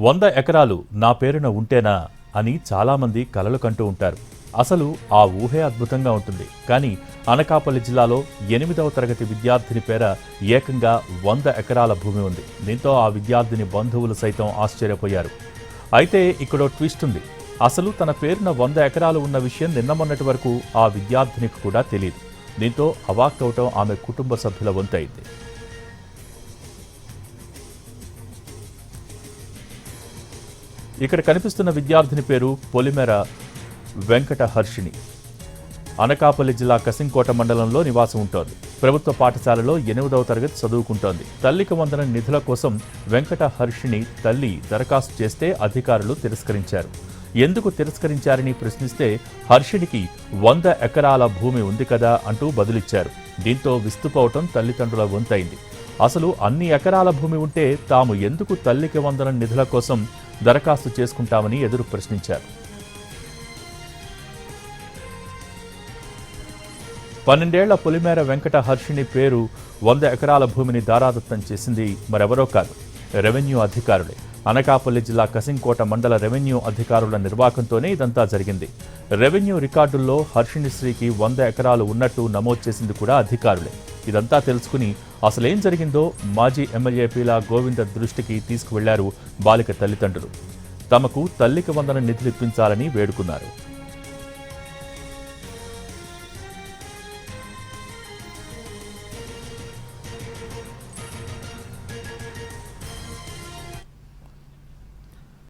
100 ఎకరాలు నా పేరున ఉంటేనా అని చాలామంది కలలు కంటూ ఉంటారు. అసలు ఆ ఊహే అద్భుతంగా ఉంటుంది. కానీ అనకాపల్లి జిల్లాలో 8వ తరగతి విద్యార్థిని పేర ఏకంగా 100 ఎకరాల భూమి ఉంది. దీంతో ఆ విద్యార్థిని బంధువులు సైతం ఆశ్చర్యపోయారు. అయితే ఇక్కడో ట్విస్ట్ ఉంది. అసలు తన పేరున 100 ఎకరాలు ఉన్న విషయం నిన్న మొన్నటి వరకు ఆ విద్యార్థినికి కూడా తెలియదు. దీంతో అవాక్కవటం ఆమె కుటుంబ సభ్యుల వంతైంది. ఇక్కడ కనిపిస్తున్న విద్యార్థిని పేరు పొలిమేర వెంకట హర్షిణి. అనకాపల్లి జిల్లా కసింకోట మండలంలో నివాసం ఉంటోంది. ప్రభుత్వ పాఠశాలలో 8వ తరగతి చదువుకుంటోంది. తల్లికి వందనం నిధుల కోసం వెంకట హర్షిణి తల్లి దరఖాస్తు చేస్తే అధికారులు తిరస్కరించారు. ఎందుకు తిరస్కరించారని ప్రశ్నిస్తే హర్షిణికి 100 ఎకరాల భూమి ఉంది కదా అంటూ బదులిచ్చారు. దీంతో విస్తుపోవటం తల్లిదండ్రుల వంతైంది. అసలు అన్ని ఎకరాల భూమి ఉంటే తాము ఎందుకు తల్లికి వందనం నిధుల కోసం దరఖాస్తు చేసుకుంటామని ఎదురు ప్రశ్నించారు. 12 ఏళ్ల పొలిమేర వెంకట హర్షిణి పేరు 100 ఎకరాల భూమిని దారాదత్తం చేసింది మరెవరో కాదు, రెవెన్యూ అధికారులే. అనకాపల్లి జిల్లా కసింకోట మండల రెవెన్యూ అధికారుల నిర్వాకంతోనే ఇదంతా జరిగింది. రెవెన్యూ రికార్డుల్లో హర్షిణి శ్రీకి 100 ఎకరాలు ఉన్నట్టు నమోదు చేసింది కూడా అధికారులే. ఇదంతా తెలుసుకుని అసలేం జరిగిందో మాజీ ఎమ్మెల్యే పీలా గోవింద దృష్టికి తీసుకువెళ్లారు బాలిక తల్లిదండ్రులు. తమకు తల్లికి వందనం నిధులు ఇప్పించాలని వేడుకున్నారు.